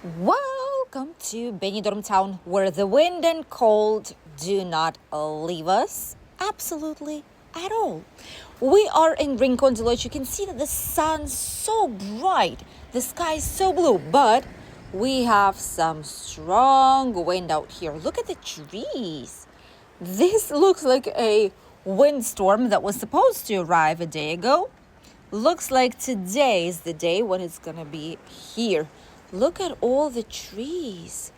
Welcome to Benidorm town, where the wind and cold do not leave us absolutely at all. We are in Rincon de Leche. You can see that the sun's so bright, the sky is so blue, but we have some strong wind out here. Look at the trees. This looks like a windstorm that was supposed to arrive a day ago. Looks like today is the day when it's gonna be here. Look at all the trees.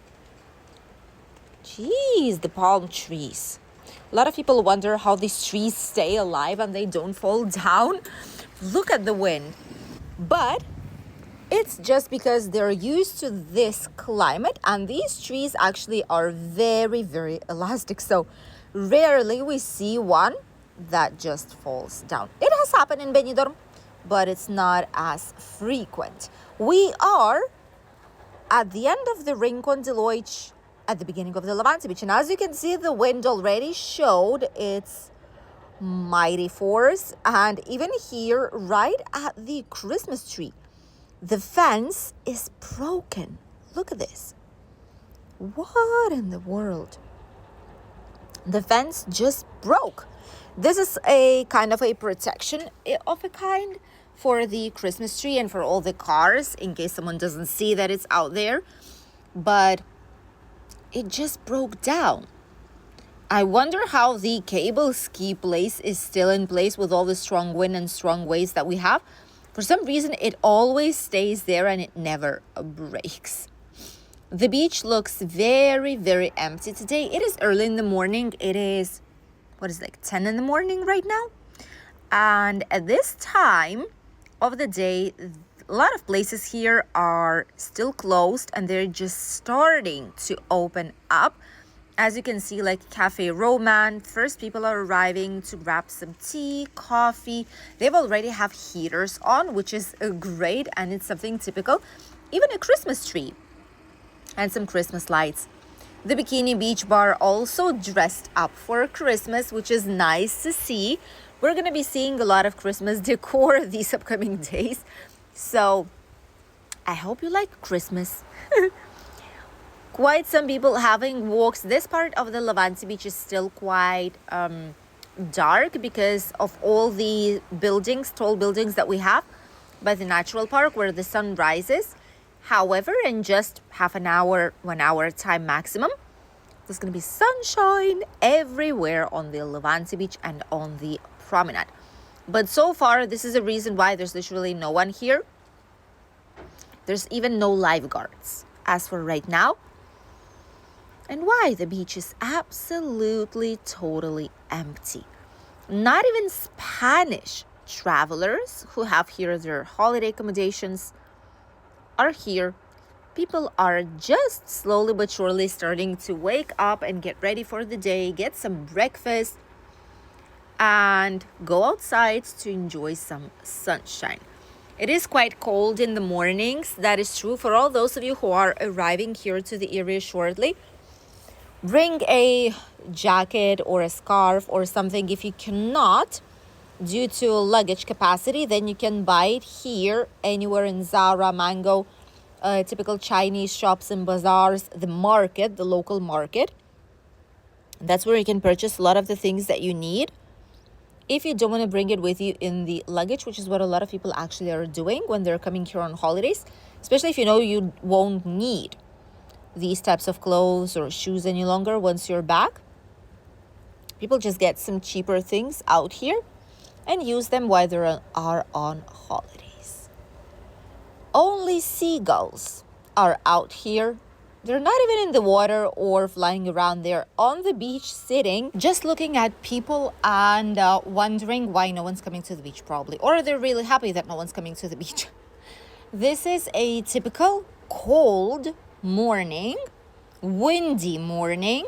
Jeez, the palm trees. A lot of people wonder how these trees stay alive and they don't fall down. Look at the wind. But it's just because they're used to this climate, and these trees actually are very, very elastic. So rarely we see one that just falls down. It has happened in Benidorm, but it's not as frequent. We are at the end of the Rincon de Leche, at the beginning of the Levante beach. And as you can see, the wind already showed its mighty force. And even here, right at the Christmas tree, the fence is broken. Look at this. What in the world? The fence just broke. This is a kind of a protection of a kind for the Christmas tree and for all the cars, in case someone doesn't see that it's out there. But it just broke down. I wonder how the cable ski place is still in place with all the strong wind and strong waves that we have. For some reason, it always stays there and it never breaks. The beach looks very, very empty today. It is early in the morning. It is, 10 in the morning right now? And at this time of the day, a lot of places here are still closed and they're just starting to open up. As you can see, like Cafe Roman, first people are arriving to grab some tea, coffee. They've already have heaters on, which is great, and it's something typical. Even a Christmas tree and some Christmas lights. The Bikini Beach Bar also dressed up for Christmas, which is nice to see. We're going to be seeing a lot of Christmas decor these upcoming days. So I hope you like Christmas. Quite some people having walks. This part of the Levante beach is still quite dark because of all the buildings, tall buildings that we have by the natural park where the sun rises. However, in just half an hour, 1 hour time maximum, there's going to be sunshine everywhere on the Levante beach and on the promenade. But so far, this is a reason why there's literally no one here. There's even no lifeguards as for right now. And why the beach is absolutely, totally empty. Not even Spanish travelers who have here their holiday accommodations are here. People are just slowly but surely starting to wake up and get ready for the day, get some breakfast, and go outside to enjoy some sunshine. It is quite cold in the mornings. That is true for all those of you who are arriving here to the area shortly. Bring a jacket or a scarf or something. If you cannot, due to luggage capacity, then you can buy it here, anywhere in Zara, Mango, typical Chinese shops and bazaars, the market, the local market. That's where you can purchase a lot of the things that you need. If you don't want to bring it with you in the luggage, which is what a lot of people actually are doing when they're coming here on holidays, especially if you know you won't need these types of clothes or shoes any longer once you're back. People just get some cheaper things out here and use them while they are on holidays. Only seagulls are out here. They're not even in the water or flying around. They're on the beach sitting, just looking at people and wondering why no one's coming to the beach probably. Or they're really happy that no one's coming to the beach. This is a typical cold morning, windy morning,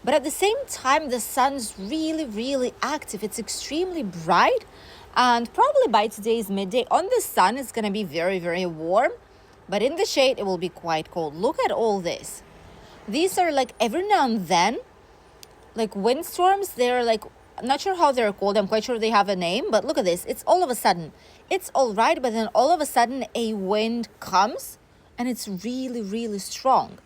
but at the same time the sun's really, really active. It's extremely bright, and probably by today's midday on the sun it's going to be very, very warm, but in the shade it will be quite cold. Look at all this. These are like every now and then like windstorms. They're like, I'm not sure how they're called. I'm quite sure they have a name, but look at this. It's all of a sudden, it's all right, but then all of a sudden a wind comes and it's really, really strong.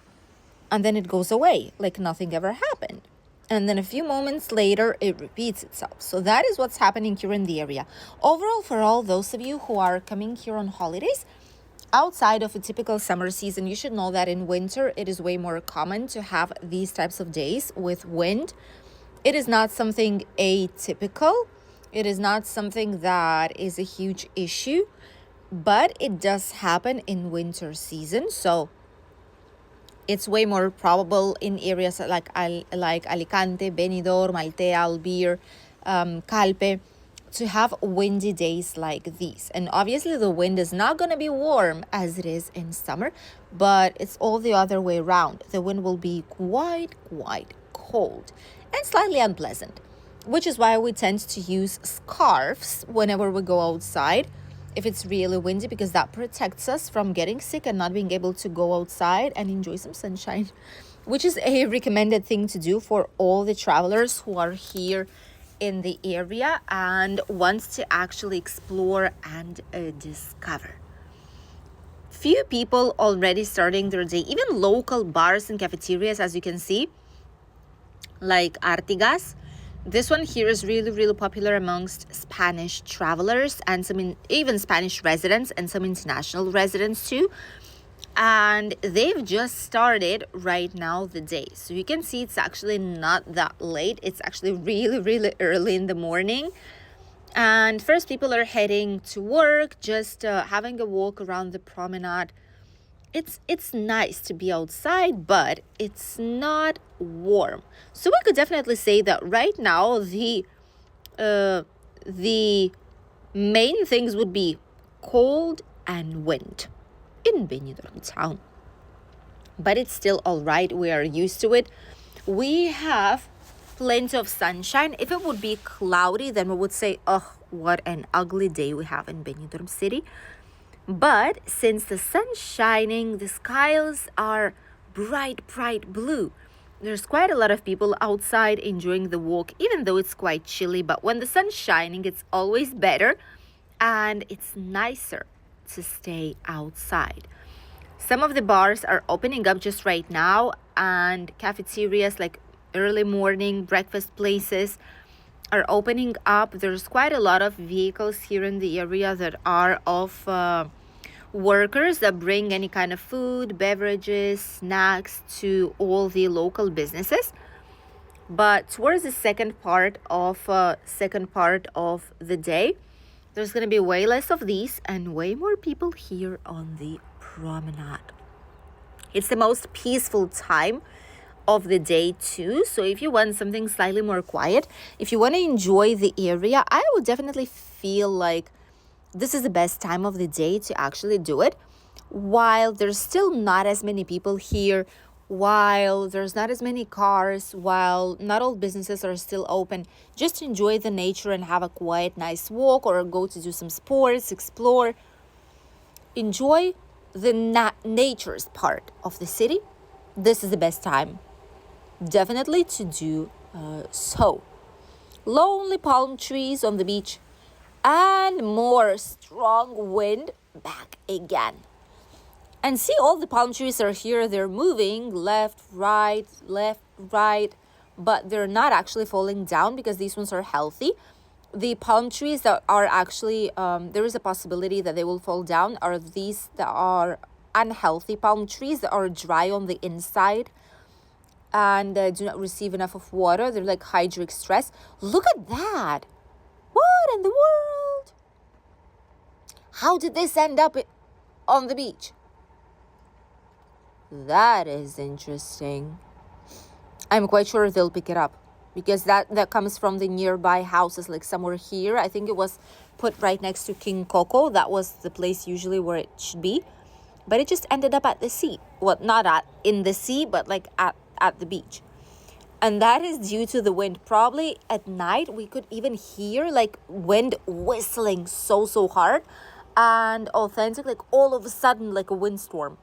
And then it goes away like nothing ever happened. And then a few moments later, it repeats itself. So that is what's happening here in the area. Overall, for all those of you who are coming here on holidays, outside of a typical summer season, you should know that in winter, it is way more common to have these types of days with wind. It is not something atypical. It is not something that is a huge issue, but it does happen in winter season. So it's way more probable in areas like Alicante, Benidorm, Altea, Albir, Calpe, to have windy days like these. And obviously the wind is not going to be warm as it is in summer, but it's all the other way around. The wind will be quite cold and slightly unpleasant, which is why we tend to use scarves whenever we go outside if it's really windy, because that protects us from getting sick and not being able to go outside and enjoy some sunshine, which is a recommended thing to do for all the travelers who are here in the area and wants to actually explore and discover. Few people already starting their day, even local bars and cafeterias, as you can see, like Artigas. This one here is really, really popular amongst Spanish travelers and even Spanish residents and some international residents too. And they've just started right now the day. So you can see it's actually not that late. It's actually really, really early in the morning. And first people are heading to work, just having a walk around the promenade. It's nice to be outside, but it's not warm. So we could definitely say that right now the main things would be cold and wind in Benidorm town. But it's still all right. We are used to it. We have plenty of sunshine. If it would be cloudy, then we would say, oh, what an ugly day we have in Benidorm city. But since the sun's shining, the skies are bright blue. There's quite a lot of people outside enjoying the walk, even though it's quite chilly. But when the sun's shining, it's always better and it's nicer to stay outside. Some of the bars are opening up just right now, and cafeterias like early morning breakfast places are opening up. There's quite a lot of vehicles here in the area that are of workers that bring any kind of food, beverages, snacks to all the local businesses. But towards the second part of the day, there's going to be way less of these and way more people here on the promenade. It's the most peaceful time of the day too. So if you want something slightly more quiet, if you want to enjoy the area, I would definitely feel like this is the best time of the day to actually do it. While there's still not as many people here, while there's not as many cars, while not all businesses are still open, just enjoy the nature and have a quiet, nice walk, or go to do some sports, explore. Enjoy the nature's part of the city. This is the best time definitely to do so. Lonely palm trees on the beach and more strong wind back again. And see, all the palm trees are here. They're moving left, right, but they're not actually falling down because these ones are healthy. The palm trees that are actually, there is a possibility that they will fall down, are these that are unhealthy palm trees that are dry on the inside and do not receive enough of water. They're like hydric stress. Look at that. What in the world? How did this end up on the beach? That is interesting. I'm quite sure they'll pick it up because that comes from the nearby houses, like somewhere here. I think it was put right next to King Coco. That was the place usually where it should be. But it just ended up at the sea. Well, not in the sea, but like at the beach. And that is due to the wind. Probably at night we could even hear like wind whistling so hard and authentic, like all of a sudden like a windstorm.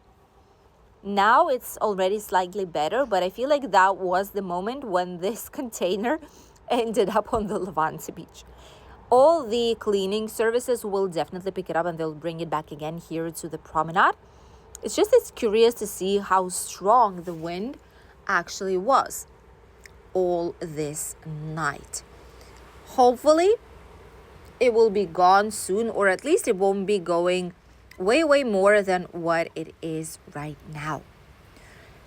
Now it's already slightly better, but I feel like that was the moment when this container ended up on the Levante beach. All the cleaning services will definitely pick it up and they'll bring it back again here to the promenade. It's curious to see how strong the wind actually was all this night. Hopefully, it will be gone soon, or at least it won't be going way more than what it is right now.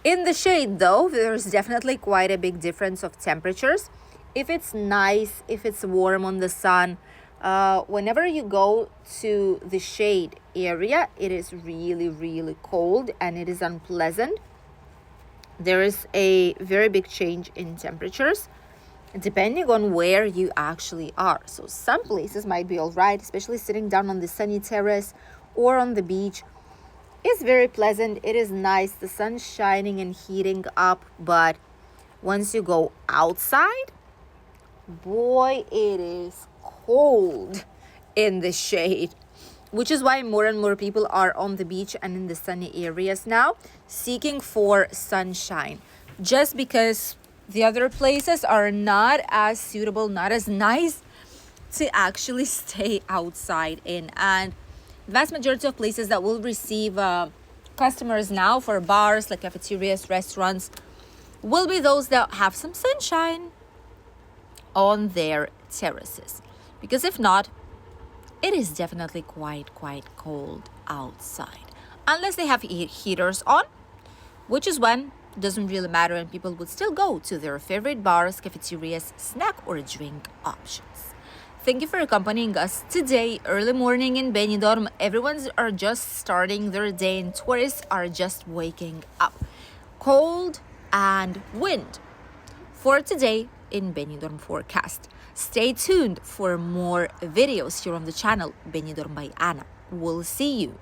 In the shade, though, there's definitely quite a big difference of temperatures. If it's nice, if it's warm on the sun, whenever you go to the shade area, it is really cold and it is unpleasant. There is a very big change in temperatures depending on where you actually are. So some places might be all right, especially sitting down on the sunny terrace or on the beach. It's very pleasant. It is nice. The sun's shining and heating up. But once you go outside, boy, it is cold in the shade, which is why more and more people are on the beach and in the sunny areas now, seeking for sunshine, just because the other places are not as suitable, not as nice to actually stay outside in. And the vast majority of places that will receive customers now for bars like cafeterias, restaurants, will be those that have some sunshine on their terraces. Because if not, it is definitely quite cold outside. Unless they have heaters on, which is when it doesn't really matter and people would still go to their favorite bars, cafeterias, snack or drink options. Thank you for accompanying us today, early morning in Benidorm. Everyone's are just starting their day and tourists are just waking up. Cold and wind for today in Benidorm forecast. Stay tuned for more videos here on the channel, Benidorm by Anna. We'll see you